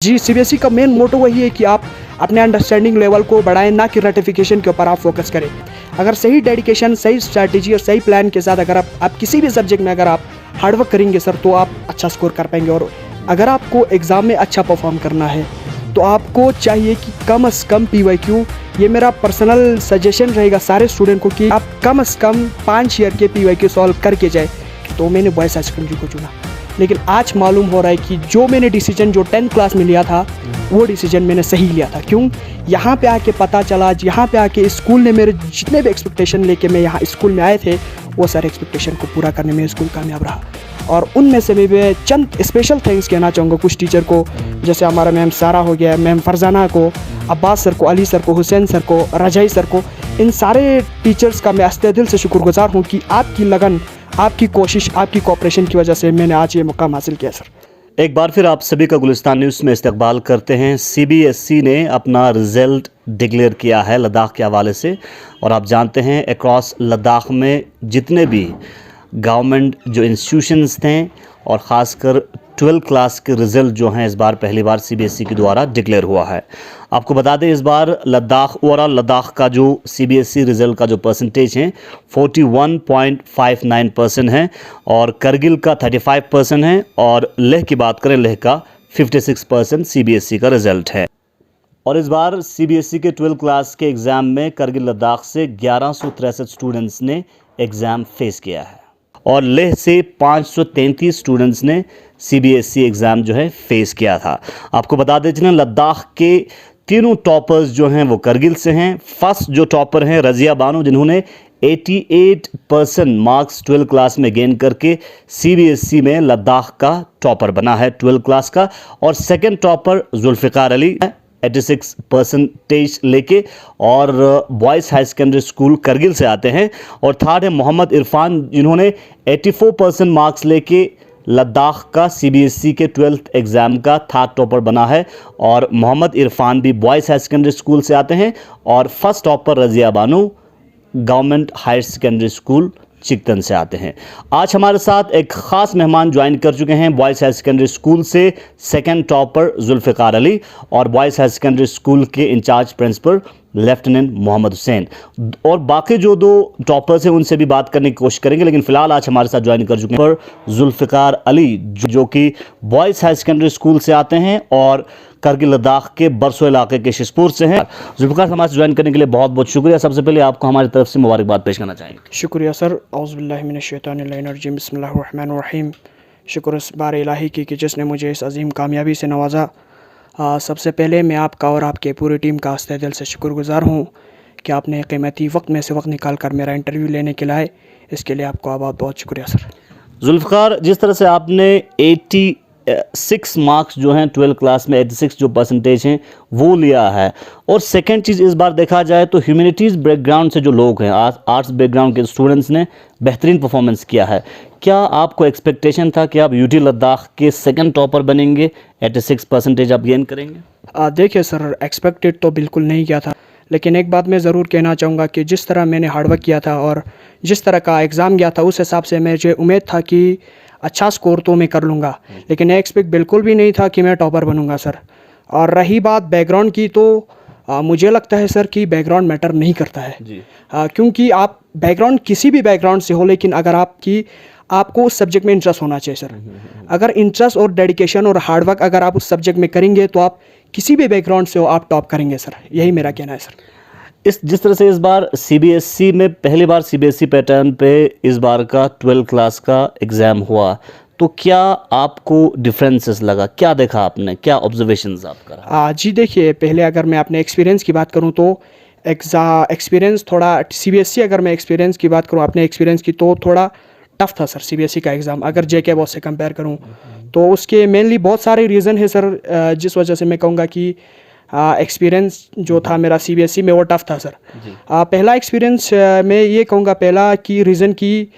जी, CBSE का main motto वही है कि आप अपने अंडरस्टैंडिंग लेवल को बढ़ाएं, ना कि रटिफिकेशन के ऊपर आप फोकस करें। अगर सही डेडिकेशन, सही स्ट्रैटेजी और सही प्लान के साथ अगर आप किसी भी सब्जेक्ट में अगर आप हार्डवर्क करेंगे सर, तो आप अच्छा स्कोर कर पाएंगे। और अगर आपको एग्ज़ाम में अच्छा परफॉर्म करना है तो आपको चाहिए कि कम से कम PYQ, ये मेरा पर्सनल सजेशन रहेगा सारे स्टूडेंट को कि आप कम से कम 5 ईयर के PYQ सॉल्व करके जाए। तो मैंने बॉयज़ हाई सेकेंडरी को चुना, लेकिन आज मालूम हो रहा है कि जो मैंने डिसीजन जो 10th क्लास में लिया था वो डिसीजन मैंने सही लिया था। क्यों? यहाँ पे आके पता चला, यहाँ पे आके स्कूल ने मेरे जितने भी एक्सपेक्टेशन लेके मैं यहाँ स्कूल में आए थे, वो सारे एक्सपेक्टेशन को पूरा करने में स्कूल कामयाब रहा। और उनमें से मैं चंद स्पेशल थैंक्स कहना चाहूँगा कुछ टीचर को, जैसे हमारा मैम सारा हो गया, मैम फरजाना को, अब्बास सर को, अली सर को, हुसैन सर को, रजाई सर को। इन सारे टीचर्स का मैं अस्ते दिल से शुक्रगुजार हूँ कि आपकी लगन, आपकी कोशिश, आपकी कोऑपरेशन की वजह से मैंने आज ये मुकाम हासिल किया सर। एक बार फिर आप सभी का गुलिस्तान न्यूज़ में इस्तकबाल करते हैं। CBSE ने अपना रिज़ल्ट डिक्लेयर किया है लद्दाख के हवाले से, और आप जानते हैं अक्रॉस लद्दाख में जितने भी गवर्नमेंट जो इंस्टीट्यूशंस थे और ख़ासकर 12th क्लास के रिज़ल्ट जो हैं इस बार पहली बार CBSE के द्वारा डिक्लेयर हुआ है। आपको बता दें इस बार लद्दाख, ओवरऑल लद्दाख का जो CBSE रिज़ल्ट का जो परसेंटेज है 41.59% है, और करगिल का 35% है, और लेह की बात करें लेह का 56% CBSE का रिज़ल्ट है। और इस बार CBSE के 12th क्लास के एग्ज़ाम में करगिल लद्दाख से 1163 स्टूडेंट्स ने एग्ज़ाम फेस किया है, और लेह से 533 स्टूडेंट्स ने CBSE एग्ज़ाम जो है फेस किया था। आपको बता दें चलें लद्दाख के तीनों टॉपर्स जो हैं वो करगिल से हैं। फर्स्ट जो टॉपर हैं रज़िया बानो, जिन्होंने 88% मार्क्स 12th क्लास में गेन करके CBSE में लद्दाख का टॉपर बना है 12th क्लास का। और सेकंड टॉपर जुल्फ़िकार अली 86% लेके, और boys high secondary school Kargil से आते हैं। और थर्ड है मोहम्मद इरफान, जिन्होंने 84% मार्क्स लेके लद्दाख का CBSE के 12th एग्ज़ाम का थर्ड टॉपर बना है। और मोहम्मद इरफान भी बॉयज़ हाई सेकेंडरी स्कूल से आते हैं। और first topper Razia Bano government higher secondary school Chiktan से आते हैं। आज हमारे साथ एक ख़ास मेहमान ज्वाइन कर चुके हैं बॉयज़ हायर सेकेंडरी स्कूल से, सेकंड टॉपर जुल्फ़िकार अली, और बॉयज़ हायर सेकेंडरी स्कूल के incharge principal lieutenant Mohammad Hussain. और बाकी जो दो टॉपर्स हैं उनसे भी बात करने की कोशिश करेंगे, लेकिन फ़िलहाल आज हमारे साथ ज्वाइन कर चुके हैं पर जुल्फ़िकार अली, जो कि बॉयज़ हायर सेकेंडरी स्कूल से आते हैं और करगिल लद्दाख के बरसो इलाके के शिशपुर से हैं। जुल्फ़िकार, हमारे ज्वाइन करने के लिए बहुत बहुत शुक्रिया। सबसे पहले आपको हमारी तरफ से मुबारकबाद पेश करना चाहेंगे। शुक्रिया सर। औज़ुबिल्लाहि मिनश्शैतानिर्रजीम, बिस्मिल्लाहिर्रहमानिर्रहीम। शुक्र इस बार इलाही की कि जिसने मुझे इस अजीम कामयाबी से नवाजा। सबसे पहले मैं आपका और आपके पूरी टीम का अस्ते दिल से शुक्रगुजार हूँ कि आपने कीमती वक्त में से वक्त निकाल कर मेरा इंटरव्यू लेने के लिए, इसके लिए आपका बहुत बहुत शुक्रिया सर। जुल्फ़िकार, जिस तरह से आपने 86 मार्क्स जो हैं 12th क्लास में 86 जो परसेंटेज हैं वो लिया है, और सेकंड चीज़ इस बार देखा जाए तो ह्यूमैनिटीज़ बैकग्राउंड से जो लोग हैं, आर्ट्स बैकग्राउंड के स्टूडेंट्स ने बेहतरीन परफॉर्मेंस किया है। क्या आपको एक्सपेक्टेशन था कि आप UT लद्दाख के सेकंड टॉपर बनेंगे, 86 परसेंटेज आप गेन करेंगे? देखिए सर, एक्सपेक्टेड तो बिल्कुल नहीं किया था, लेकिन एक बात मैं ज़रूर कहना चाहूँगा कि जिस तरह मैंने हार्डवर्क किया था और जिस तरह का एग्ज़ाम गया था, उस हिसाब से मुझे उम्मीद था कि अच्छा स्कोर तो मैं कर लूँगा, लेकिन एक्सपेक्ट बिल्कुल भी नहीं था कि मैं टॉपर बनूँगा सर। और रही बात बैकग्राउंड की, तो मुझे लगता है सर कि बैकग्राउंड मैटर नहीं करता है जी। क्योंकि आप बैकग्राउंड किसी भी बैकग्राउंड से हो, लेकिन अगर आपको उस सब्जेक्ट में इंटरेस्ट होना चाहिए सर। अगर इंटरेस्ट और डेडिकेशन और हार्डवर्क अगर आप उस सब्जेक्ट में करेंगे तो आप किसी भी बैकग्राउंड से हो आप टॉप करेंगे सर। यही मेरा कहना है सर। जिस तरह से इस बार CBSE में पहली बार CBSE पैटर्न पे इस बार का 12th क्लास का एग्ज़ाम हुआ, तो क्या आपको डिफरेंसेस लगा? क्या देखा आपने? क्या ऑब्जर्वेशंस आपका रहा? जी देखिए, पहले अगर मैं अपने एक्सपीरियंस की बात करूं तो एक्सपीरियंस थोड़ा CBSE, अगर मैं एक्सपीरियंस की बात करूं अपने एक्सपीरियंस की, तो थोड़ा टफ था सर CBSE का एग्ज़ाम। अगर JK बोर्ड से कंपेयर करूं तो उसके मेनली बहुत सारे रीज़न है सर, जिस वजह से मैं कहूँगा कि एक्सपीरियंस जो था मेरा CBSE में वो टफ था सर। पहला एक्सपीरियंस मैं ये कहूँगा, पहला की रीज़न की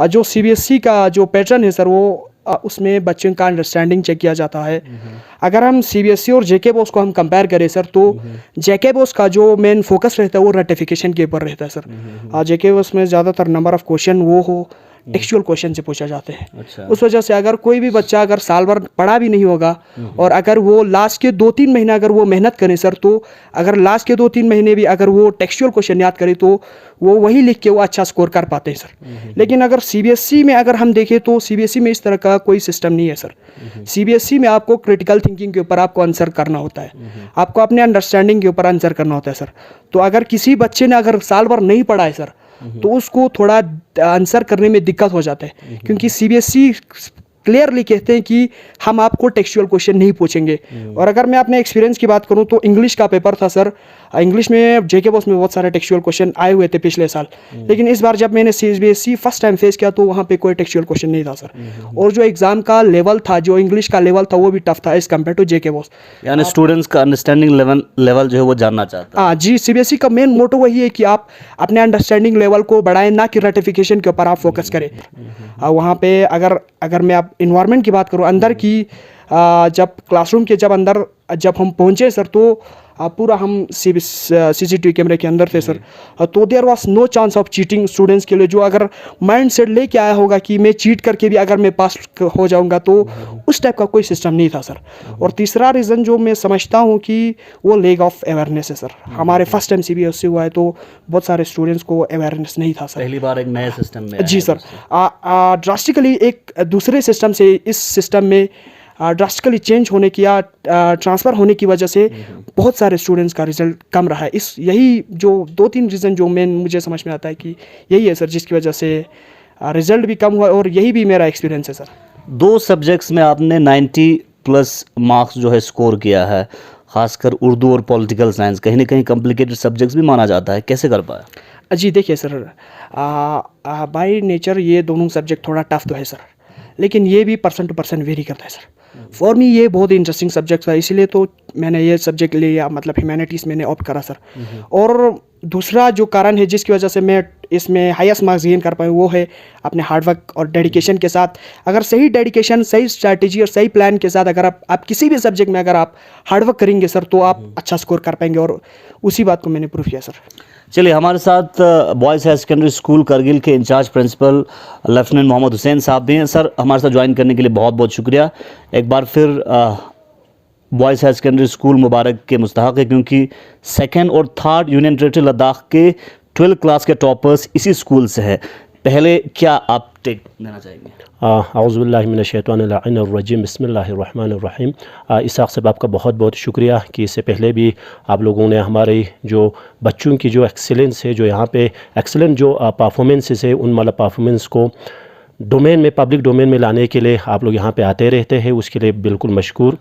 जो CBSE का जो पैटर्न है सर, वो उसमें बच्चों का अंडरस्टैंडिंग चेक किया जाता है। अगर हम CBSE और JK बोर्ड को हम कंपेयर करें सर, तो JK बोर्ड का जो मेन फोकस रहता है वो रटिफिकेशन के ऊपर रहता है सर। JK बोर्ड में ज़्यादातर नंबर ऑफ़ क्वेश्चन वो हो टेक्सचुअल क्वेश्चन से पूछा जाते हैं। अच्छा। उस वजह से अगर कोई भी बच्चा अगर साल भर पढ़ा भी नहीं होगा और अगर वो लास्ट के 2-3 महीने अगर वो मेहनत करें सर, तो अगर लास्ट के 2-3 महीने भी अगर वो टेक्सचुअल क्वेश्चन याद करें तो वो वही लिख के वो अच्छा स्कोर कर पाते हैं सर। लेकिन अगर सीबीएसई में अगर हम देखें तो सीबीएसई में इस तरह का कोई सिस्टम नहीं है सर। सीबीएसई में आपको क्रिटिकल थिंकिंग के ऊपर आपको आंसर करना होता है, आपको अपने अंडरस्टैंडिंग के ऊपर आंसर करना होता है सर। तो अगर किसी बच्चे ने अगर साल भर नहीं पढ़ा है सर, तो उसको थोड़ा आंसर करने में दिक्कत हो जाता है, क्योंकि सीबीएसई क्लियरली कहते हैं कि हम आपको टेक्सचुअल क्वेश्चन नहीं पूछेंगे। और अगर मैं अपने एक्सपीरियंस की बात करूं तो इंग्लिश का पेपर था सर, इंग्लिश में जेके बॉस में बहुत सारे टेक्सचुअल क्वेश्चन आए हुए थे पिछले साल, लेकिन इस बार जब मैंने सीबीएसई फर्स्ट टाइम फेस किया तो वहाँ पे कोई टेक्सचुअल क्वेश्चन नहीं था सर। और जो एग्ज़ाम का लेवल था, जो इंग्लिश का लेवल था, वो भी टफ था as compare to JK boss. यानी स्टूडेंट्स का अंडरस्टैंडिंग लेवल जो है वो जानना चाहता है। हाँ जी, सीबीएसई का मेन मोटो वही है कि आप अपने अंडरस्टैंडिंग लेवल को बढ़ाएं, ना कि रटिफिकेशन के ऊपर आप फोकस करें। वहाँ पे अगर मैं आप इन्वायरमेंट की बात करूँ अंदर की, जब क्लासरूम के जब हम पहुँचे सर, तो पूरा हम सीसीटीवी कैमरे के अंदर थे सर। तो there was no chance of cheating students के लिए, जो अगर माइंड सेट लेके आया होगा कि मैं चीट करके भी अगर मैं पास हो जाऊंगा, तो उस टाइप का कोई सिस्टम नहीं था सर। और तीसरा रीज़न जो मैं समझता हूँ कि वो लैक ऑफ अवेयरनेस है सर। हमारे फर्स्ट टाइम सीबीएसई हुआ है तो बहुत सारे स्टूडेंट्स को अवेयरनेस नहीं था सर। पहली बार एक नए सिस्टम में जी सर। ड्रास्टिकली एक दूसरे सिस्टम से इस सिस्टम में ड्रास्टिकली चेंज होने की या ट्रांसफ़र होने की वजह से बहुत सारे स्टूडेंट्स का रिजल्ट कम रहा है। यही जो 2-3 रीज़न जो मुझे समझ में आता है कि यही है सर, जिसकी वजह से रिजल्ट भी कम हुआ, और यही भी मेरा एक्सपीरियंस है सर। 2 सब्जेक्ट्स में आपने 90+ मार्क्स जो है स्कोर किया है, खासकर उर्दू और पॉलिटिकल साइंस, कहीं ना कहीं कॉम्प्लिकेटेड सब्जेक्ट्स भी माना जाता है, कैसे कर पाया? जी देखिए सर, बाय नेचर ये दोनों सब्जेक्ट थोड़ा टफ तो है सर, लेकिन ये भी पर्सन टू पर्सन वेरी करता है सर। फॉर मी ये बहुत इंटरेस्टिंग सब्जेक्ट था, इसीलिए तो मैंने ये सब्जेक्ट लिया, मतलब ह्यूमैनिटीज़ मैंने ऑप्ट करा सर। और दूसरा जो कारण है जिसकी वजह से मैं इसमें हाईएस्ट मार्क्स गेन कर पाऊँ, वो है अपने हार्डवर्क और डेडिकेशन के साथ। अगर सही डेडिकेशन, सही स्ट्रैटेजी और सही प्लान के साथ अगर आप किसी भी सब्जेक्ट में अगर आप हार्डवर्क करेंगे सर, तो आप अच्छा स्कोर कर पाएंगे, और उसी बात को मैंने प्रूफ किया सर। चलिए, हमारे साथ boys high secondary school Kargil के incharge principal lieutenant Mohammad Hussain साहब भी हैं। सर, हमारे साथ ज्वाइन करने के लिए बहुत बहुत शुक्रिया। एक बार फिर बॉयज़ हाई सेकेंडरी स्कूल मुबारक के मुस्तहक है, क्योंकि 2nd और 3rd यूनियन टेरेटरी लद्दाख के 12th क्लास के टॉपर्स इसी स्कूल से हैं। पहले क्या आप टेक देना चाहेंगे? औज़ुबिल्लाहि मिनश्शैतानिर्रजीम, बिस्मिल्लाहिर्रहमानिर्रहीम। इसाक़ साहब, आपका बहुत बहुत शुक्रिया कि इससे पहले भी आप लोगों ने हमारे जो बच्चों की जो एक्सेलेंस है, जो यहाँ पे एक्सेलेंट जो परफॉर्मेंसेस है, उन मतलब परफॉर्मेंस को डोमेन में, पब्लिक डोमेन में लाने के लिए आप लोग यहाँ पे आते रहते हैं, उसके लिए बिल्कुल मशकूर।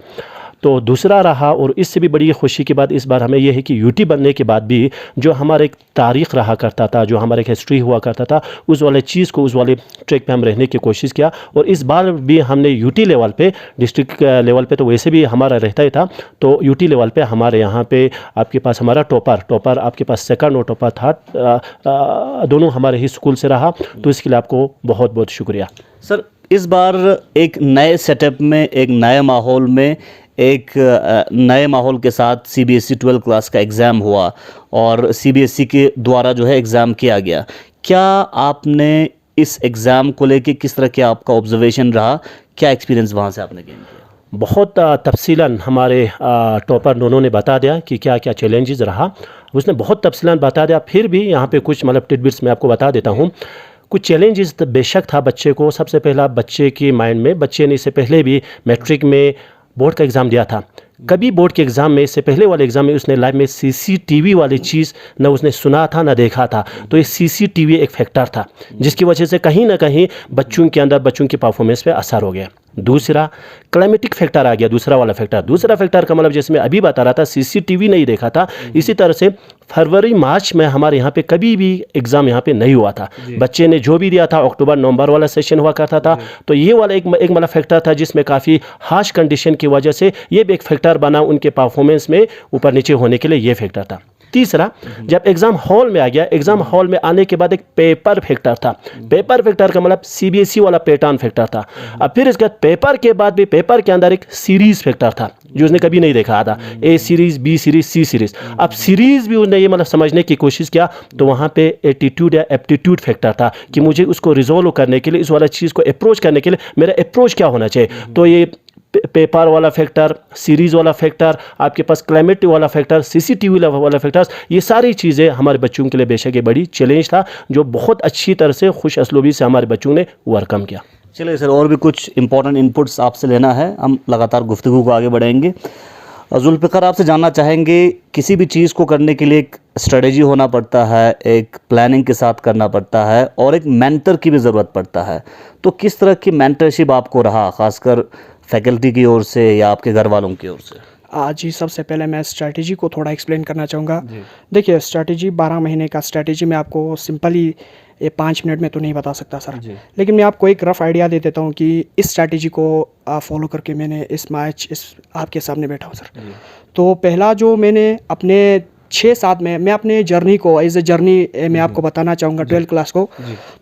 तो दूसरा रहा, और इससे भी बड़ी खुशी की बात इस बार हमें यह है कि यूटी बनने के बाद भी जो हमारा एक तारीख़ रहा करता था, जो हमारा एक हिस्ट्री हुआ करता था, उस वाले चीज़ को, उस वाले ट्रैक पे हम रहने की कोशिश किया। और इस बार भी हमने यूटी लेवल पे, डिस्ट्रिक्ट लेवल पे तो वैसे भी हमारा रहता ही था, तो यूटी लेवल पे हमारे यहाँ पे आपके पास हमारा टॉपर आपके पास 2nd और टॉपर 3rd दोनों हमारे ही स्कूल से रहा। तो इसके लिए आपको बहुत बहुत शुक्रिया। सर, इस बार एक नए सेटअप में, एक नए माहौल में, एक नए माहौल के साथ सीबीएसई 12th क्लास का एग्ज़ाम हुआ और सीबीएसई के द्वारा जो है एग्ज़ाम किया गया। क्या आपने इस एग्ज़ाम को लेके, किस तरह का आपका ऑब्जर्वेशन रहा, क्या एक्सपीरियंस वहाँ से आपने गेन किया? बहुत तफसीलन हमारे टॉपर दोनों ने बता दिया कि क्या क्या चैलेंजेस रहा, उसने बहुत तफसीलन बता दिया। फिर भी यहाँ पे कुछ मतलब टिडबिट्स मैं आपको बता देता हूँ। कुछ चैलेंजेस तो बेशक था बच्चे को। सबसे पहला, बच्चे के माइंड में, बच्चे ने इससे पहले भी मैट्रिक में बोर्ड का एग्ज़ाम दिया था, कभी बोर्ड के एग्ज़ाम में, इससे पहले वाले एग्ज़ाम में उसने लाइफ में सीसीटीवी वाली चीज़ न उसने सुना था न देखा था। तो ये सीसीटीवी एक फैक्टर था जिसकी वजह से कहीं ना कहीं बच्चों के अंदर, बच्चों की परफॉर्मेंस पे असर हो गया। दूसरा, क्लाइमेटिक फैक्टर आ गया, दूसरा वाला फैक्टर। दूसरा फैक्टर का मतलब जैसे मैं अभी बता रहा था, सीसीटीवी नहीं देखा था, इसी तरह से फरवरी मार्च में हमारे यहाँ पे कभी भी एग्ज़ाम यहाँ पे नहीं हुआ था। बच्चे ने जो भी दिया था, अक्टूबर नवंबर वाला सेशन हुआ करता था। तो ये वाला एक मतलब फैक्टर था जिसमें काफ़ी हार्श कंडीशन की वजह से ये भी एक फैक्टर बना उनके परफॉर्मेंस में ऊपर नीचे होने के लिए, ये फैक्टर था। तीसरा, जब एग्ज़ाम हॉल में आ गया, एग्ज़ाम हॉल में आने के बाद एक पेपर फैक्टर था। पेपर फैक्टर का मतलब CBSE वाला पैटर्न फैक्टर था। अब फिर इसके बाद पेपर के बाद भी पेपर के अंदर एक सीरीज़ फैक्टर था जो उसने कभी नहीं देखा था, A series, B series, C series. अब सीरीज़ भी उसने ये मतलब समझने की कोशिश किया, तो वहाँ पे एटीट्यूड या एप्टीट्यूड फैक्टर था कि मुझे उसको रिजोल्व करने के लिए, इस वाला चीज़ को अप्रोच करने के लिए मेरा अप्रोच क्या होना चाहिए। तो ये पेपर वाला फैक्टर, सीरीज़ वाला फैक्टर, आपके पास क्लाइमेट वाला फैक्टर, CCTV वाला फैक्टर्स, ये सारी चीज़ें हमारे बच्चों के लिए बेशक एक बड़ी चैलेंज था, जो बहुत अच्छी तरह से खुश असलूबी से हमारे बच्चों ने ओवरकम किया। चलिए सर, और भी कुछ इंपॉर्टेंट इनपुट्स आपसे लेना है, हम लगातार गुफ्तगू को आगे बढ़ाएंगे। जुल्फ़िकार, आपसे जानना चाहेंगे, किसी भी चीज़ को करने के लिए एक स्ट्रेटजी होना पड़ता है, एक प्लानिंग के साथ करना पड़ता है और एक मेंटर की भी ज़रूरत पड़ता है। तो किस तरह की मेंटरशिप आपको रहा, ख़ासकर फैकल्टी की ओर से या आपके घर वालों की ओर से? जी, सबसे पहले मैं स्ट्रैटेजी को थोड़ा एक्सप्लेन करना चाहूँगा। देखिए, स्ट्रैटेजी 12 महीने का स्ट्रैटेजी मैं आपको सिंपली ये 5 मिनट में तो नहीं बता सकता सर, लेकिन मैं आपको एक रफ़ आइडिया दे देता हूँ कि इस स्ट्रैटेजी को फॉलो करके मैंने इस आपके सामने बैठा हूँ सर। तो पहला जो मैंने अपने 6-7 में मैं अपने जर्नी को एज ए जर्नी मैं आपको बताना चाहूँगा 12th क्लास को।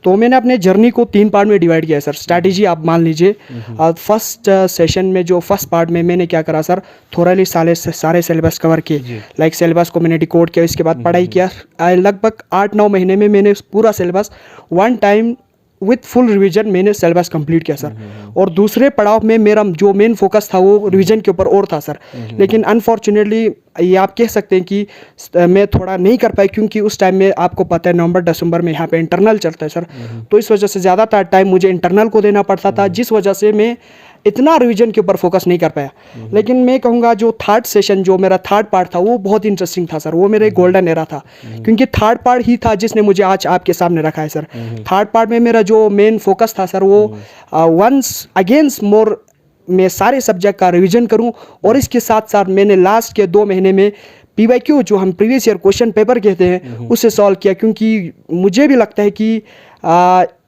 तो मैंने अपने जर्नी को 3 पार्ट में डिवाइड किया है सर। स्ट्रैटेजी आप मान लीजिए, फर्स्ट सेशन में जो फर्स्ट पार्ट में मैंने क्या करा सर, थोड़ाली सारे सिलेबस कवर किए, लाइक सिलेबस को मैंने डिकोड किया, इसके बाद पढ़ाई किया। लगभग 8-9 महीने में मैंने पूरा syllabus one time with full revision मैंने सिलेबस कंप्लीट किया सर। और दूसरे पड़ाव में मेरा जो मेन फोकस था वो रिवीजन के ऊपर और था सर। लेकिन अनफॉर्चुनेटली ये आप कह सकते हैं कि मैं थोड़ा नहीं कर पाई, क्योंकि उस टाइम में आपको पता है नवंबर-दिसंबर में यहाँ पे इंटरनल चलता है सर। तो इस वजह से ज़्यादातर टाइम मुझे इंटरनल को देना पड़ता था, जिस वजह से मैं इतना रिवीजन के ऊपर फोकस नहीं कर पाया। लेकिन मैं कहूँगा जो थर्ड सेशन, जो मेरा थर्ड पार्ट था, वो बहुत इंटरेस्टिंग था सर। वो मेरे गोल्डन एरा था, क्योंकि थर्ड पार्ट ही था जिसने मुझे आज आपके सामने रखा है सर। थर्ड पार्ट में मेरा जो मेन फोकस था सर, वो वंस अगेंस्ट मोर मैं सारे सब्जेक्ट का रिवीजन करूं, और इसके साथ साथ मैंने लास्ट के 2 महीने में PYQ जो हम प्रीवियस ईयर क्वेश्चन पेपर कहते हैं उसे सॉल्व किया। क्योंकि मुझे भी लगता है कि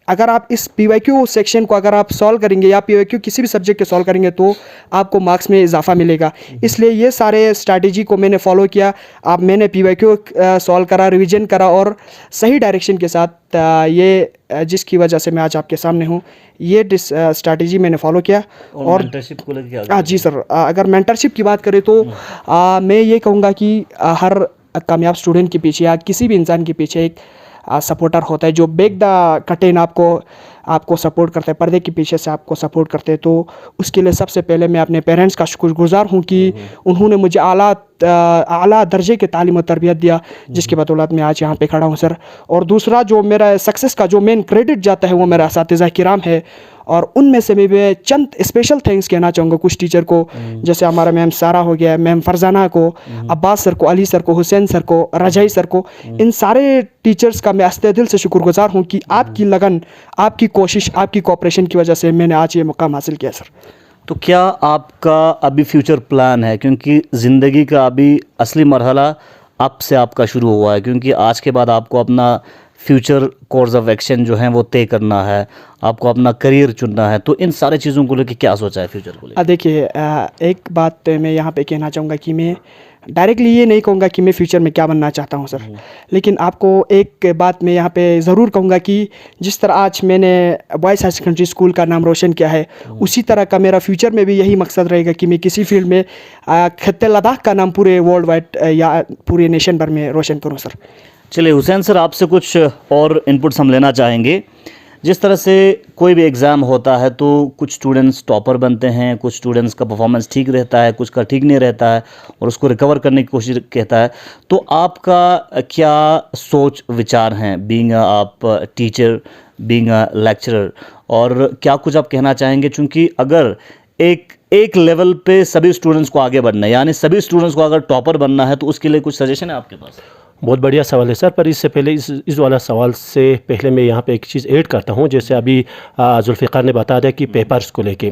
अगर आप इस PYQ सेक्शन को अगर आप सॉल्व करेंगे या PYQ किसी भी सब्जेक्ट के सॉल्व करेंगे तो आपको मार्क्स में इजाफा मिलेगा। इसलिए ये सारे स्ट्रैटेजी को मैंने फॉलो किया। अब मैंने PYQ सॉल्व करा, रिवीजन करा और सही डायरेक्शन के साथ ये जिसकी वजह से मैं आज आपके सामने हूँ, ये स्ट्रैटेजी मैंने फॉलो किया। और मेंटरशिप को लेकर क्या? जी सर, अगर मेंटरशिप की बात करें तो मैं ये कहूँगा कि हर कामयाब स्टूडेंट के पीछे या किसी भी इंसान के पीछे एक सपोर्टर होता है जो बैक द कर्टेन आपको सपोर्ट करते हैं, पर्दे के पीछे से आपको सपोर्ट करते हैं। तो उसके लिए सबसे पहले मैं अपने पेरेंट्स का शुक्रगुजार हूँ कि उन्होंने मुझे आला दर्जे के तालीम और तरबियत दिया, जिसके बदौलत मैं आज यहाँ पे खड़ा हूँ सर। और दूसरा जो मेरा सक्सेस का जो मेन क्रेडिट जाता है वो मेरा असातिज़ा किराम है, और उनमें से मैं चंद स्पेशल थैंक्स कहना चाहूँगा कुछ टीचर को, जैसे हमारा मैम सारा हो गया, मैम फरजाना को, अब्बास सर को, अली सर को, हुसैन सर को, रजाई सर को। इन सारे टीचर्स का मैं अस्ते दिल से शुक्रगुजार हूँ कि आपकी लगन, आपकी कोशिश, आपकी कोऑपरेशन की वजह से मैंने आज ये मुकाम हासिल किया सर। तो क्या आपका अभी फ्यूचर प्लान है, क्योंकि ज़िंदगी का अभी असली मरहला अब से आपका शुरू हुआ है, क्योंकि आज के बाद आपको अपना फ्यूचर कोर्स ऑफ एक्शन जो है वो तय करना है, आपको अपना करियर चुनना है। तो इन सारे चीज़ों को लेकर क्या सोचा है फ्यूचर को लेकर? देखिए, एक बात मैं यहाँ पे कहना चाहूँगा कि मैं डायरेक्टली ये नहीं कहूँगा कि मैं फ्यूचर में क्या बनना चाहता हूँ सर, लेकिन आपको एक बात मैं यहाँ पे ज़रूर कहूँगा कि जिस तरह आज मैंने बॉयज़ हाई सेकेंडरी स्कूल का नाम रोशन किया है, उसी तरह का मेरा फ्यूचर में भी यही मकसद रहेगा कि मैं किसी फील्ड में खत्ते लद्दाख का नाम पूरे वर्ल्ड वाइड या पूरे नेशन भर में रोशन करूँ सर। चलिए हुसैन सर, आपसे कुछ और इनपुट्स हम लेना चाहेंगे। जिस तरह से कोई भी एग्ज़ाम होता है तो कुछ स्टूडेंट्स टॉपर बनते हैं, कुछ स्टूडेंट्स का परफॉर्मेंस ठीक रहता है, कुछ का ठीक नहीं रहता है और उसको रिकवर करने की कोशिश कहता है। तो आपका क्या सोच विचार हैं, बीइंग आप टीचर, बीइंग अ लेक्चरर, और क्या कुछ आप कहना चाहेंगे? चूँकि अगर एक लेवल पे सभी स्टूडेंट्स को आगे बढ़ना है, यानी सभी स्टूडेंट्स को अगर टॉपर बनना है, तो उसके लिए कुछ सजेशन है आपके पास? बहुत बढ़िया सवाल है सर, पर इससे पहले इस वाला सवाल से पहले मैं यहाँ पे एक चीज़ ऐड करता हूँ। जैसे अभी जुल्फ़िकार ने बता दिया कि पेपर्स को लेके,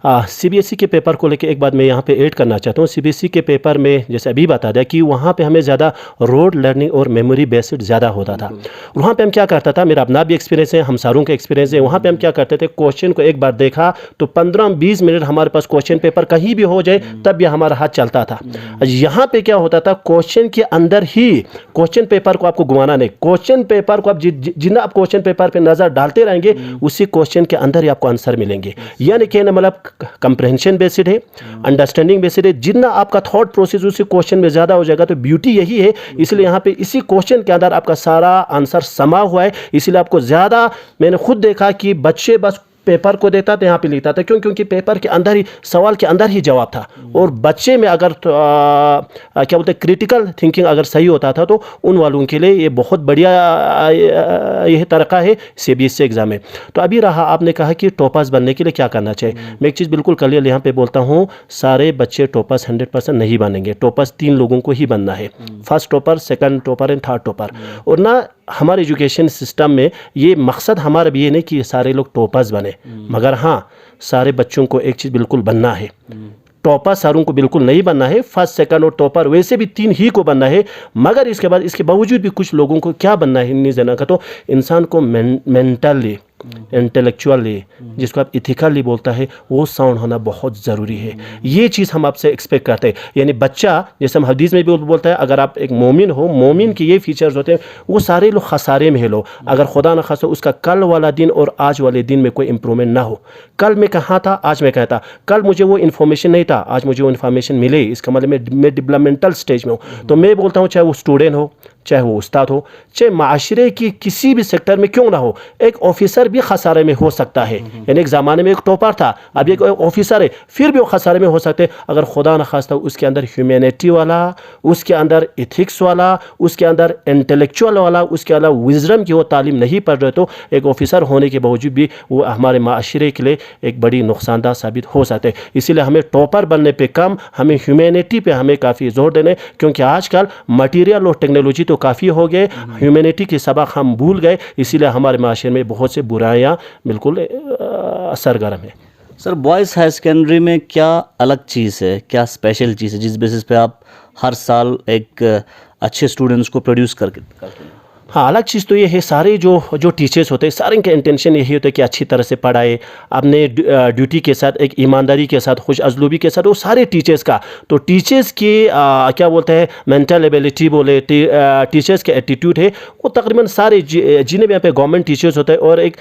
सीबीएसई के पेपर को लेके एक बात मैं यहाँ पे ऐड करना चाहता हूँ। सीबीएसई के पेपर में जैसे अभी बता दिया कि वहाँ पे हमें ज़्यादा रोड लर्निंग और मेमोरी बेस्ड ज़्यादा होता था। वहाँ पे हम क्या करता था, मेरा अपना भी एक्सपीरियंस है, हम सारों का एक्सपीरियंस है। वहाँ पे हम क्या करते थे, क्वेश्चन को एक बार देखा तो 15-20 मिनट हमारे पास क्वेश्चन पेपर कहीं भी हो जाए तब भी हमारा हाथ चलता था। यहाँ पे क्या होता था, क्वेश्चन के अंदर ही, क्वेश्चन पेपर को आपको घुमाना नहीं, क्वेश्चन पेपर को आप जितना आप क्वेश्चन पेपर पे नजर डालते रहेंगे उसी क्वेश्चन के अंदर ही आपको आंसर मिलेंगे। यानी कि मतलब कंप्रहेंशन बेस्ड है, अंडरस्टैंडिंग बेस्ड है। जितना आपका थॉट प्रोसेस उसी क्वेश्चन में ज्यादा हो जाएगा तो ब्यूटी यही है। इसलिए यहाँ पे इसी क्वेश्चन के अंदर आपका सारा आंसर समा हुआ है। इसलिए आपको ज्यादा, मैंने खुद देखा कि बच्चे बस पेपर को देता था, यहाँ पे लिखता था। क्यों? क्योंकि पेपर के अंदर ही, सवाल के अंदर ही जवाब था। और बच्चे में अगर क्या बोलते हैं, क्रिटिकल थिंकिंग अगर सही होता था तो उन वालों के लिए ये बहुत बढ़िया यह तरीका है सीबीएसई एग्जाम में। तो अभी रहा, आपने कहा कि टॉपर्स बनने के लिए क्या करना चाहिए। मैं एक चीज़ बिल्कुल क्लियर यहाँ पे बोलता हूँ, सारे बच्चे टॉपर्स 100% नहीं बनेंगे। टॉपर्स 3 लोगों को ही बनना है, first topper, second topper and third topper. और ना हमारे एजुकेशन सिस्टम में ये मकसद हमारा भी ये नहीं कि सारे लोग टॉपर्स बने, मगर हाँ, सारे बच्चों को एक चीज़ बिल्कुल बनना है, टॉपर सारों को बिल्कुल नहीं बनना है। फर्स्ट, सेकंड और टॉपर वैसे भी 3 ही को बनना है। मगर इसके बाद, इसके बावजूद भी कुछ लोगों को क्या बनना है नहीं जाना का, तो इंसान को मेंटली, इंटेलेक्चुअली, जिसको आप इथिकली बोलता है, वो साउंड होना बहुत ज़रूरी है। ये चीज़ हम आपसे एक्सपेक्ट करते हैं। यानी बच्चा, जैसे हम हदीस में भी बोलता है, अगर आप एक मोमिन हो, मोमिन के ये फीचर्स होते हैं, वो सारे लोग खसारे में है लो। अगर खुदा न खासा उसका कल वाला दिन और आज वाले दिन में कोई इंप्रूवमेंट ना हो, कल मैं कहाँ था, आज मैं कहाँ था, कल मुझे वो इन्फॉर्मेशन नहीं था, आज मुझे वो इन्फॉर्मेशन मिले, इसका मतलब मैं डेवलपमेंटल स्टेज में हूँ। तो मैं बोलता हूँ, चाहे वो स्टूडेंट हो, चाहे वो उस्ताद हो, चाहे माशरे की किसी भी सेक्टर में क्यों ना हो, एक ऑफिसर भी खसारे में हो सकता है। यानी एक ज़माने में एक टॉपर था, अब एक ऑफिसर है, फिर भी वो खसारे में हो सकते हैं। अगर खुदा न खास्ता उसके अंदर ह्यूमैनिटी वाला, उसके अंदर इथिक्स वाला, उसके अंदर इंटेलेक्चुअल वाला, उसके अंदर विजडम की वो तालीम नहीं पढ़ रहे, तो एक ऑफिसर होने के बावजूद भी वो हमारे माशरे के लिए एक बड़ी नुकसानदा साबित हो सकते हैं। इसीलिए हमें टॉपर बनने पे कम, हमें ह्यूमैनिटी पे हमें काफ़ी जोर देने, क्योंकि आजकल मटीरियल और टेक्नोलॉजी तो काफ़ी हो गए, ह्यूमैनिटी के सबक हम भूल गए। इसीलिए हमारे माशरे में बहुत से बुराइयाँ बिल्कुल सरगर्म है। सर, बॉयज़ हाई सेकेंडरी में क्या अलग चीज़ है, क्या स्पेशल चीज़ है जिस बेसिस पे आप हर साल एक अच्छे स्टूडेंट्स को प्रोड्यूस करते हैं? हाँ, अलग चीज़ तो ये है, सारे जो टीचर्स होते हैं, सारे के इंटेंशन यही होता है कि अच्छी तरह से पढ़ाए, अपने ड्यूटी के साथ, एक ईमानदारी के साथ, खुश अजलूबी के साथ, वो सारे टीचर्स का। तो टीचर्स की क्या बोलते हैं, मेंटल एबिलिटी बोले, टीचर्स के एटीट्यूड है, वो तकरीबन सारे जिन्हें भी यहाँ पे गवर्नमेंट टीचर्स होते हैं और एक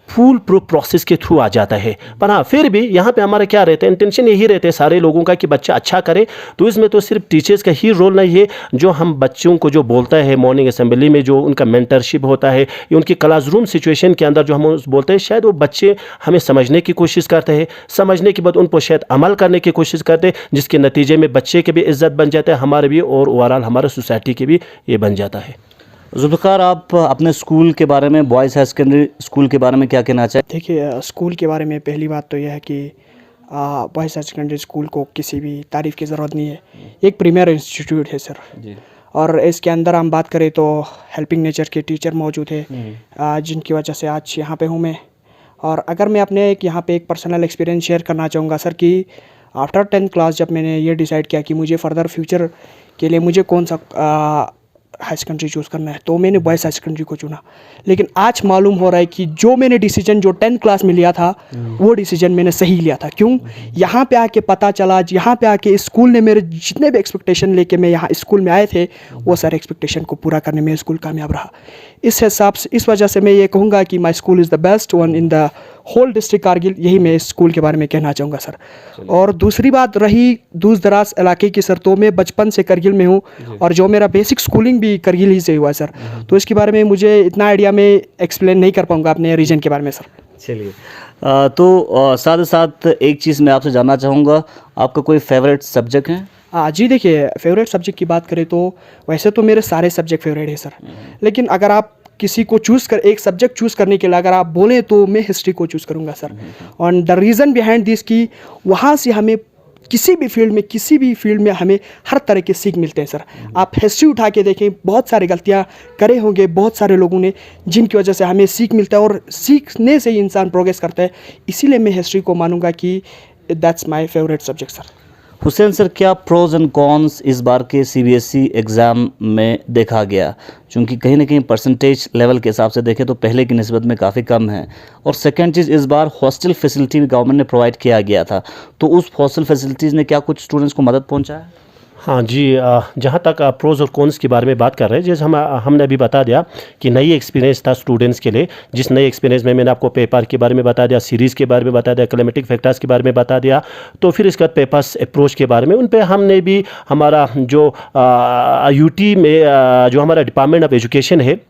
फुल प्रूफ प्रोसेस के थ्रू आ जाता है। पर हाँ, फिर भी यहाँ पे हमारा क्या रहता है, इंटेंशन यही रहते हैं सारे लोगों का कि बच्चा अच्छा करे। तो इसमें तो सिर्फ टीचर्स का ही रोल नहीं है, जो हम बच्चों को जो बोलता है मॉर्निंग असेंबली में, जो उनका मेंटरशिप होता है, या उनकी क्लासरूम सिचुएशन के अंदर जो हम बोलते हैं, शायद वो बच्चे हमें समझने की कोशिश करते हैं, समझने के बाद उन पर शायद अमल करने की कोशिश करते हैं, जिसके नतीजे में बच्चे के भी इज्जत बन जाता है, हमारे भी, और ओवरऑल हमारे सोसाइटी के भी ये बन जाता है। जुल्फ़िकार, आप अपने स्कूल के बारे में, बॉयज़ हाई सेकेंडरी स्कूल के बारे में क्या कहना चाहें? देखिए, स्कूल के बारे में पहली बात तो यह है कि बॉयज़ हाई सेकेंडरी स्कूल को किसी भी तारीफ़ की ज़रूरत नहीं है। एक प्रीमियर इंस्टीट्यूट है सर जी। और इसके अंदर हम बात करें तो हेल्पिंग नेचर के टीचर मौजूद है, जिनकी वजह से आज यहाँ पे हूँ मैं। और अगर मैं अपने यहाँ पे एक पर्सनल एक्सपीरियंस शेयर करना चाहूँगा सर, कि आफ्टर 10th क्लास जब मैंने ये डिसाइड किया कि मुझे फर्दर फ्यूचर के लिए मुझे कौन सा हाई सेकेंडरी चूज़ करना है, तो मैंने बॉयज़ हाई सेकेंडरी को चुना। लेकिन आज मालूम हो रहा है कि जो मैंने डिसीजन जो 10th क्लास में लिया था, वो डिसीजन मैंने सही लिया था। क्यों? यहाँ पे आके पता चला, यहाँ पे आके स्कूल ने मेरे जितने भी एक्सपेक्टेशन लेके मैं यहाँ स्कूल में आए थे, वो सारे एक्सपेक्टेशन को पूरा करने में स्कूल कामयाब रहा। इस हिसाब से, इस वजह से मैं ये कहूँगा कि my school is the best one in the whole district Kargil. यही मैं इस स्कूल के बारे में कहना चाहूँगा सर। और दूसरी बात रही दूर दराज इलाके की सर, तो मैं बचपन से करगिल में हूँ, और जो मेरा बेसिक स्कूलिंग भी करगिल ही से हुआ सर। तो इसके बारे में मुझे इतना आइडिया मैं एक्सप्लेन नहीं कर पाऊँगा अपने रीजन के बारे में सर। चलिए, तो साथ ही साथ एक चीज़ मैं आपसे जानना चाहूँगा, आपका कोई फेवरेट सब्जेक्ट है? जी देखिए, फेवरेट सब्जेक्ट की बात करें तो वैसे तो मेरे सारे सब्जेक्ट फेवरेट है सर। लेकिन अगर आप किसी को चूज़ कर, एक सब्जेक्ट चूज़ करने के लिए अगर आप बोलें, तो मैं हिस्ट्री को चूज़ करूँगा सर। और द रीज़न बिहाइंड दिस कि वहाँ से हमें किसी भी फील्ड में हमें हर तरह के सीख मिलते हैं सर। आप हिस्ट्री उठा के देखें, बहुत सारी गलतियाँ करे होंगे बहुत सारे लोगों ने, जिनकी वजह से हमें सीख मिलता है और सीखने से ही इंसान प्रोग्रेस करता है। इसीलिए मैं हिस्ट्री को मानूंगा कि that's my favourite subject sir. Hussain sir, क्या प्रोज एंड कॉन्स इस बार के सीबीएसई एग्ज़ाम में देखा गया? क्योंकि कहीं ना कहीं परसेंटेज लेवल के हिसाब से देखें तो पहले की निस्बत में काफ़ी कम है। और सेकंड चीज़, इस बार हॉस्टल फैसिलिटी भी गवर्नमेंट ने प्रोवाइड किया गया था, तो उस हॉस्टल फैसिलिटीज़ ने क्या कुछ स्टूडेंट्स को मदद पहुंचाया? हाँ जी, जहाँ तक प्रोज और कॉन्स के बारे में बात कर रहे हैं, जैसे हमने अभी बता दिया कि नई एक्सपीरियंस था स्टूडेंट्स के लिए। जिस नई एक्सपीरियंस में मैंने आपको पेपर के बारे में बता दिया, सीरीज़ के बारे में बता दिया, क्लाइमेटिक फैक्टर्स के बारे में बता दिया, तो फिर इसके बाद पेपर्स अप्रोच के बारे में उन पे हमने भी हमारा जो यूटी में जो हमारा डिपार्टमेंट ऑफ एजुकेशन है,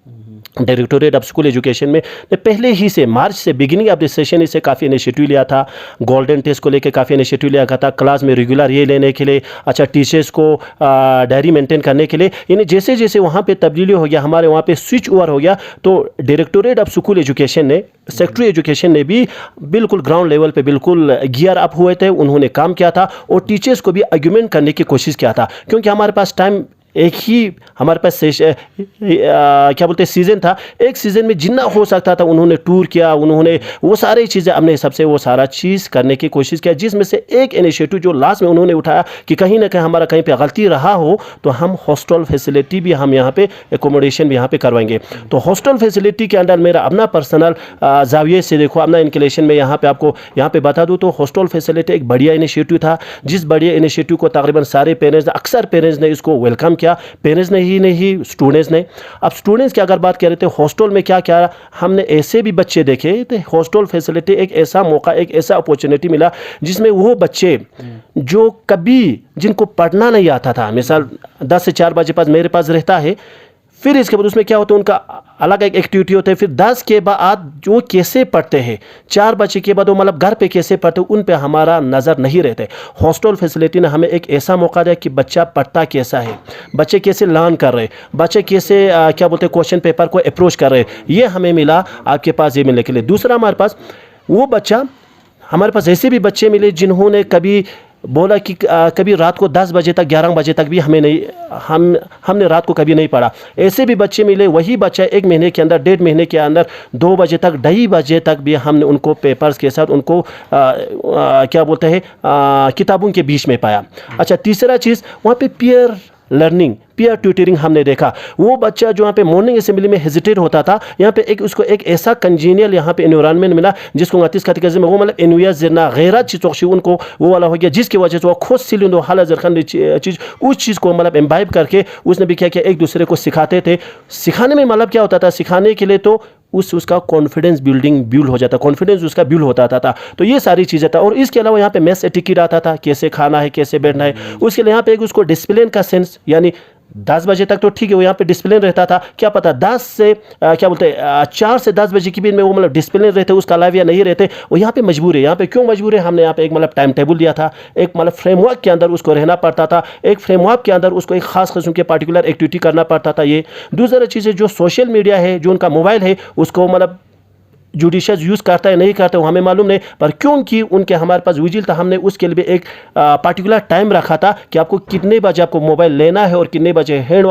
डायरेक्टोरेट ऑफ स्कूल एजुकेशन में पहले ही से मार्च से बिगिनिंग ऑफ द सेशन इससे काफ़ी इनिशिएटिव लिया था। गोल्डन टेस्ट को लेकर काफ़ी इनिशिएटिव लिया था, क्लास में रेगुलर ये लेने के लिए, अच्छा टीचर्स को डायरी मेंटेन करने के लिए। यानी जैसे जैसे वहाँ पे तब्दीली हो गया, हमारे वहाँ पे स्विच ओवर हो गया, तो डायरेक्टोरेट ऑफ स्कूल एजुकेशन ने, सेक्रेटरी एजुकेशन ने भी बिल्कुल ग्राउंड लेवल पे बिल्कुल गियर अप हुए थे, उन्होंने काम किया था और टीचर्स को भी आर्ग्यूमेंट करने की कोशिश किया था। क्योंकि हमारे पास टाइम एक ही हमारे पास क्या बोलते हैं सीज़न था, एक सीज़न में जितना हो सकता था उन्होंने टूर किया, उन्होंने वो सारी चीज़ें अपने हिसाब से वो सारा चीज़ करने की कोशिश किया, जिसमें से एक इनिशिएटिव जो लास्ट में उन्होंने उठाया कि कहीं ना कहीं हमारा कहीं पे गलती रहा हो तो हम हॉस्टल फैसिलिटी भी हम यहाँ पे एकोमोडेशन भी यहाँ पे करवाएंगे। तो हॉस्टल फैसिलिटी के अंदर मेरा अपना पर्सनल जाविये से देखो, अपना इंक्लेशन में यहाँ पे आपको यहाँ पे बता दूँ तो हॉस्टल फैसिलिटी एक बढ़िया इनिशिएटिव था, जिस बढ़िया इनिशिएटिव को तकरीबन सारे पेरेंट्स, अक्सर पेरेंट्स ने इसको वेलकम किया, पेरेंट्स ने ही नहीं स्टूडेंट्स ने। अब स्टूडेंट्स की अगर बात कर रहे थे हॉस्टल में क्या क्या, हमने ऐसे भी बच्चे देखे तो हॉस्टल फैसिलिटी एक ऐसा मौका, एक ऐसा अपॉर्चुनिटी मिला जिसमें वो बच्चे जो कभी जिनको पढ़ना नहीं आता था, मिसाल 10 से 4 बजे पास मेरे पास रहता है, फिर इसके बाद उसमें क्या होता है, उनका अलग एक एक्टिविटी होता है, फिर 10 के बाद जो कैसे पढ़ते हैं, 4 बजे के बाद वो मतलब घर पे कैसे पढ़ते हैं, उन पे हमारा नज़र नहीं रहता है। हॉस्टल फैसिलिटी ने हमें एक ऐसा मौका दिया कि बच्चा पढ़ता कैसा है, बच्चे कैसे लर्न कर रहे हैं, बच्चे कैसे क्या बोलते हैं क्वेश्चन पेपर को अप्रोच कर रहे हैं, ये हमें मिला आपके पास ये मिलने के लिए। दूसरा हमारे पास वो बच्चा, हमारे पास ऐसे भी बच्चे मिले जिन्होंने कभी बोला कि कभी रात को 10 बजे तक 11 बजे तक भी हमें नहीं, हमने रात को कभी नहीं पढ़ा, ऐसे भी बच्चे मिले। वही बच्चा 1 महीने के अंदर, 1.5 महीने के अंदर 2 बजे तक, 2:30 बजे तक भी हमने उनको पेपर्स के साथ उनको क्या बोलते हैं किताबों के बीच में पाया। अच्छा, तीसरा चीज़ वहाँ पे पीयर लर्निंग, पीयर ट्यूटरिंग हमने देखा। वो बच्चा जो यहाँ पे मॉर्निंग असेंबली में हेजिटेट होता था, यहाँ पे एक उसको एक ऐसा कंजीनियल यहाँ पे एनवायरनमेंट मिला जिसको गतिस खातिर में वो मतलब एनविया जितना गैरत चीज़ उनको वो वाला हो गया, जिसकी वजह से वो खुद सिलिंद हाल जरखन चीज़ उस चीज़ को मतलब एम्बाइब करके उसने भी क्या किया, एक दूसरे को सिखाते थे। सिखाने में मतलब क्या होता था, सिखाने के लिए तो उसका कॉन्फिडेंस बिल्ड हो जाता, कॉन्फिडेंस उसका बिल्ड होता था। तो ये सारी चीज़ें था। और इसके अलावा यहाँ पे मेस एटिकेट आता था, कैसे खाना है, कैसे बैठना है। उसके लिए यहाँ पे एक उसको डिसिप्लिन का सेंस, यानी 10 बजे तक तो ठीक है वो यहाँ पे डिसिप्लिन रहता था, क्या पता 10 से क्या बोलते हैं 4 से 10 बजे के बीच में वो मतलब डिसिप्लिन रहते, उसका अलावा या नहीं रहते, वो यहाँ पे मजबूर है। यहाँ पे क्यों मजबूर है, हमने यहाँ पे एक मतलब टाइम टेबल दिया था, एक मतलब फ्रेमवर्क के अंदर उसको रहना पड़ता था, एक फ्रेमवर्क के अंदर उसको एक खास किस्म के पार्टिकुलर एक्टिविटी करना पड़ता था। ये दूसरा चीज़ है, जो सोशल मीडिया है, जो उनका मोबाइल है, उसको मतलब जुडिशियस यूज़ करता है नहीं करता है वो हमें मालूम नहीं, पर क्योंकि उनके हमारे पास विजिल था, हमने उसके लिए एक पार्टिकुलर टाइम रखा था कि आपको कितने बजे आपको मोबाइल लेना है और कितने बजे हैंड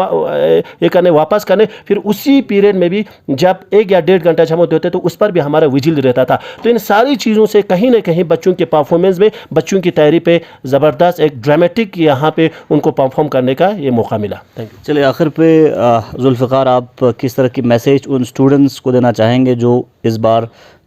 ये करने वापस करने। फिर उसी पीरियड में भी जब 1 या 1.5 घंटा जब होते तो उस पर भी हमारा विजिल रहता था। तो इन सारी चीज़ों से कहीं ना कहीं बच्चों के परफॉर्मेंस में, बच्चों की तैयारी पे ज़बरदस्त एक ड्रामेटिक यहाँ पे उनको परफॉर्म करने का ये मौका मिला। Thank you. चलिए, आखिर पे जुल्फ़िकार, आप किस तरह की मैसेज उन स्टूडेंट्स को देना चाहेंगे जो इस बार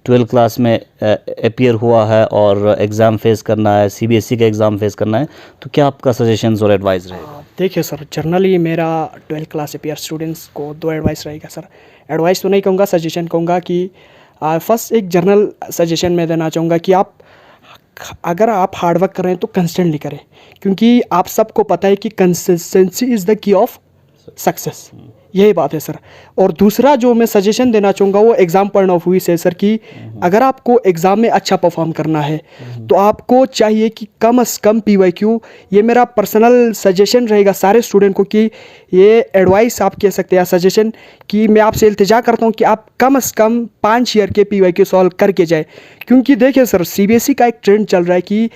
12th क्लास में अपीयर हुआ है और एग्ज़ाम फेस करना है, सीबीएसई का एग्ज़ाम फेस करना है, तो क्या आपका सजेशंस और एडवाइस रहेगा? देखिए सर, जनरली मेरा 12th क्लास अपीयर स्टूडेंट्स को 2 एडवाइस रहेगा सर। एडवाइस तो नहीं कहूँगा, सजेशन कहूँगा कि फर्स्ट एक जनरल सजेशन मैं देना चाहूँगा कि आप अगर आप हार्डवर्क कर रहे हैं तो कंसिस्टेंटली करें, क्योंकि आप सबको पता है कि consistency is the key of success, यही बात है सर। और दूसरा जो मैं सजेशन देना चाहूँगा वो एग्ज़ाम पॉइंट ऑफ व्यू से सर, कि अगर आपको एग्ज़ाम में अच्छा परफॉर्म करना है तो आपको चाहिए कि कम से कम PYQ, ये मेरा पर्सनल सजेशन रहेगा सारे स्टूडेंट को, कि ये एडवाइस आप कह सकते हैं, सजेशन, कि मैं आपसे इल्तिजा करता हूँ कि आप कम से कम 5 ईयर के PYQ सॉल्व करके जाए। क्योंकि देखिए सर, CBSE का एक ट्रेंड चल रहा है कि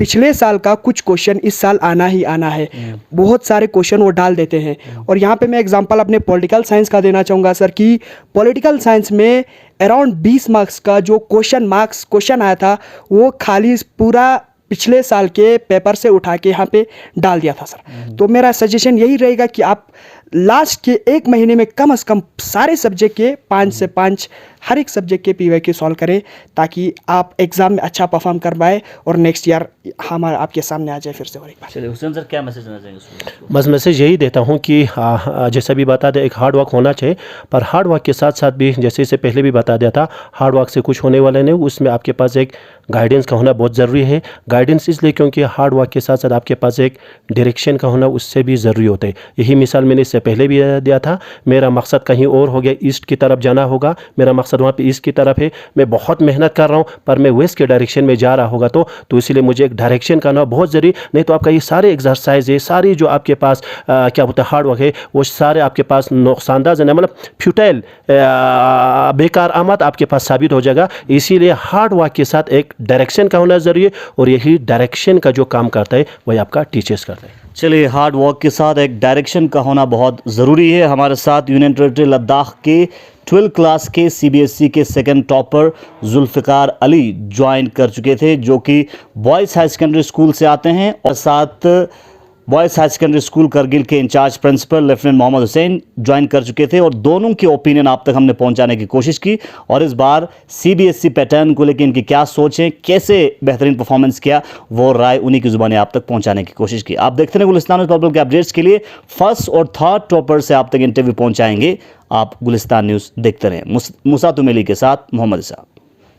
पिछले साल का कुछ क्वेश्चन इस साल आना ही आना है। बहुत सारे क्वेश्चन वो डाल देते हैं। और यहाँ पे मैं एग्जांपल अपने पॉलिटिकल साइंस का देना चाहूँगा सर कि पॉलिटिकल साइंस में अराउंड 20 मार्क्स का जो क्वेश्चन आया था वो खाली पूरा पिछले साल के पेपर से उठा के यहाँ पे डाल दिया था सर। तो मेरा सजेशन यही रहेगा कि आप लास्ट के 1 महीने में कम से कम सारे सब्जेक्ट के 5 से 5 हर एक सब्जेक्ट के PYQ सॉल्व करें ताकि आप एग्ज़ाम में अच्छा परफॉर्म कर पाए और नेक्स्ट ईयर हमारा आपके सामने आ जाए फिर से और एक बार। चलिए हुसैन सर, क्या मैसेज देना चाहेंगे? बस मैसेज यही देता हूँ कि जैसा भी बता दें, एक हार्ड वर्क होना चाहिए, पर हार्ड वर्क के साथ साथ भी जैसे इसे पहले भी बता दिया था, हार्ड वर्क से कुछ होने वाला नहीं। उसमें आपके पास एक गाइडेंस का होना बहुत ज़रूरी है। गाइडेंस इसलिए क्योंकि हार्ड वर्क के साथ साथ आपके पास एक डायरेक्शन का होना उससे भी ज़रूरी होता है। यही मिसाल मैंने इससे पहले भी दिया था। मेरा मकसद कहीं और हो गया, ईस्ट की तरफ जाना होगा, मेरा मकसद वहाँ पे ईस्ट की तरफ है, मैं बहुत मेहनत कर रहा हूँ पर मैं वेस्ट के डायरेक्शन में जा रहा होगा तो इसीलिए मुझे एक डायरेक्शन का होना बहुत ज़रूरी। नहीं तो आपका ये सारे एक्सरसाइज है, सारी जो आपके पास क्या बोलते हैं हार्ड वर्क है, वो सारे आपके पास नुकसानदाज है, मतलब फ्यूटाइल, बेकार आमद आपके पास साबित हो जाएगा। इसीलिए हार्ड वर्क के साथ एक डायरेक्शन का होना ज़रूरी है और यही डायरेक्शन का जो काम करता है वही आपका टीचर्स करता है। चलिए, हार्ड वर्क के साथ एक डायरेक्शन का होना बहुत ज़रूरी है। हमारे साथ यूनियन टेरिटरी लद्दाख के 12 क्लास के CBSE के second topper Zulfikar Ali join कर चुके थे, जो कि बॉयज़ हाई सेकेंडरी स्कूल से आते हैं, और साथ boys high secondary school Kargil के incharge principal lieutenant Mohammad Hussain join कर चुके थे। और दोनों की ओपिनियन आप तक हमने पहुंचाने की कोशिश की और इस बार CBSE पैटर्न को लेकर इनकी क्या सोचें, कैसे बेहतरीन परफॉर्मेंस किया, वो राय उन्हीं की ज़ुबानी आप तक पहुंचाने की कोशिश की। आप देखते हैं गुलिस्तान न्यूज़ प्रॉब्लम के अपडेट्स के लिए फर्स्ट और थर्ड टॉपर से आप तक इंटरव्यू पहुँचाएंगे। आप गुलिस्तान न्यूज़ देखते रहें। मुसा तुमेली के साथ मोहम्मद इसा।